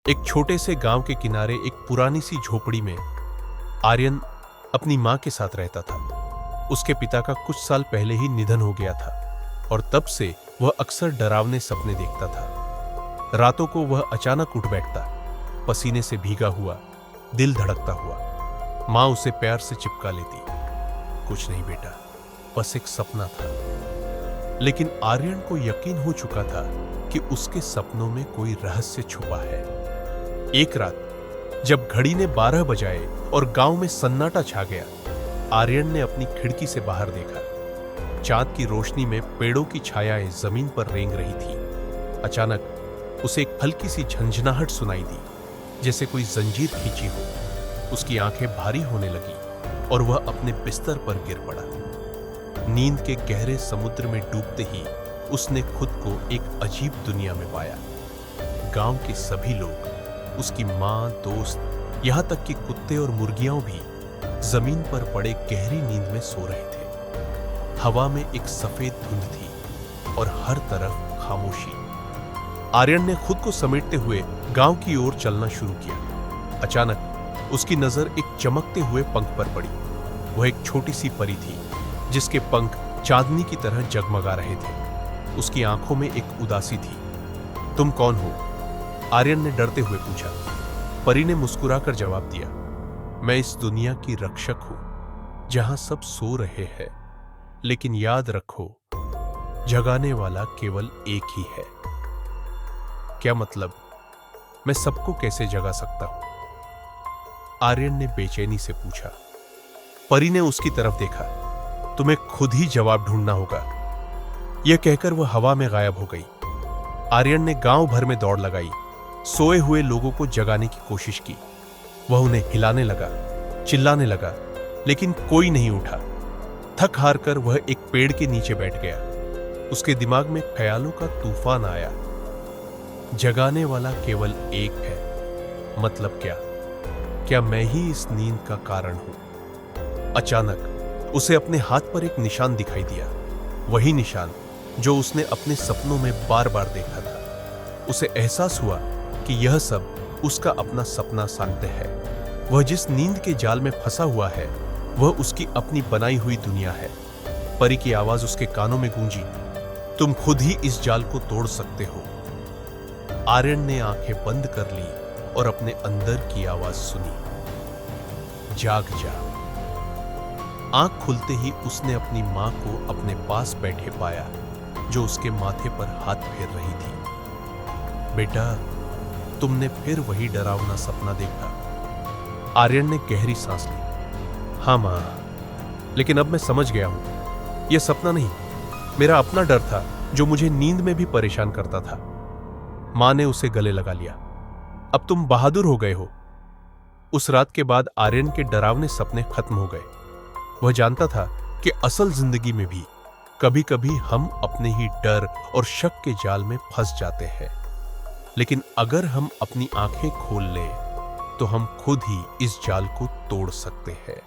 एक छोटे से गांव के किनारे एक पुरानी सी झोपड़ी में आर्यन अपनी मां के साथ रहता था। उसके पिता का कुछ साल पहले ही निधन हो गया था और तब से वह अक्सर डरावने सपने देखता था। रातों को वह अचानक उठ बैठता, पसीने से भीगा हुआ, दिल धड़कता हुआ। मां उसे प्यार से चिपका लेती। कुछ नहीं बेटा, बस एक सपना था। लेकिन आर्यन को यकीन हो चुका था कि उसके सपनों में कोई रहस्य छुपा है। एक रात जब घड़ी ने 12 बजाए और गांव में सन्नाटा छा गया, आर्यन ने अपनी खिड़की से बाहर देखा। चांद की रोशनी में पेड़ों की छायाएं जमीन पर रेंग रही थी। अचानक उसे एक हल्की सी झंझनाहट सुनाई दी, जैसे कोई जंजीर खींची हो। उसकी आंखें भारी होने लगी और वह अपने बिस्तर पर गिर पड़ा। नींद के गहरे समुद्र में डूबते ही उसने खुद को एक अजीब दुनिया में पाया। गांव के सभी लोग, उसकी मां, दोस्त, यहां तक कि कुत्ते और मुर्गियां भी जमीन पर पड़े गहरी नींद में सो रहे थे। हवा में एक सफेद धुंध थी और हर तरफ खामोशी। आर्यन ने खुद को समेटते हुए गांव की ओर चलना शुरू किया। अचानक उसकी नजर एक चमकते हुए पंख पर पड़ी। वह एक छोटी सी परी थी, जिसके पंख चांदनी की तरह जगमगा रहे थे। उसकी आंखों में एक उदासी थी। तुम कौन हो? आर्यन ने डरते हुए पूछा। परी ने मुस्कुराकर जवाब दिया, मैं इस दुनिया की रक्षक हूं, जहां सब सो रहे हैं। लेकिन याद रखो, जगाने वाला केवल एक ही है। क्या मतलब? मैं सबको कैसे जगा सकता हूं? आर्यन ने बेचैनी से पूछा। परी ने उसकी तरफ देखा। तुम्हें खुद ही जवाब ढूंढना होगा। यह कहकर वह हवा में गायब हो गई। आर्यन ने गांव भर में दौड़ लगाई, सोए हुए लोगों को जगाने की कोशिश की। वह उन्हें हिलाने लगा, चिल्लाने लगा, लेकिन कोई नहीं उठा। थक हार कर वह एक पेड़ के नीचे बैठ गया। उसके दिमाग में ख्यालों का तूफान आया। जगाने वाला केवल एक है, मतलब क्या? क्या मैं ही इस नींद का कारण हूं? अचानक उसे अपने हाथ पर एक निशान दिखाई दिया, वही निशान जो उसने अपने सपनों में बार बार देखा था। उसे एहसास हुआ कि यह सब उसका अपना सपना सांत्य है। वह जिस नींद के जाल में फंसा हुआ है, वह उसकी अपनी बनाई हुई दुनिया है। परी की आवाज उसके कानों में गूंजी, तुम खुद ही इस जाल को तोड़ सकते हो। आर्यन ने आंखें बंद कर ली और अपने अंदर की आवाज सुनी, जाग जा। आंख खुलते ही उसने अपनी मां को अपने पास बैठे पाया, जो उसके माथे पर हाथ फेर रही थी। बेटा, तुमने फिर वही डरावना सपना देखा। आर्यन ने गहरी सांस ली। हां मां, लेकिन अब मैं समझ गया हूं, यह सपना नहीं, मेरा अपना डर था जो मुझे नींद में भी परेशान करता था। मां ने उसे गले लगा लिया। अब तुम बहादुर हो गए हो। उस रात के बाद आर्यन के डरावने सपने खत्म हो गए। वह जानता था कि असल जिंदगी में भी कभी कभी हम अपने ही डर और शक के जाल में फंस जाते हैं। लेकिन अगर हम अपनी आंखें खोल लें, तो हम खुद ही इस जाल को तोड़ सकते हैं।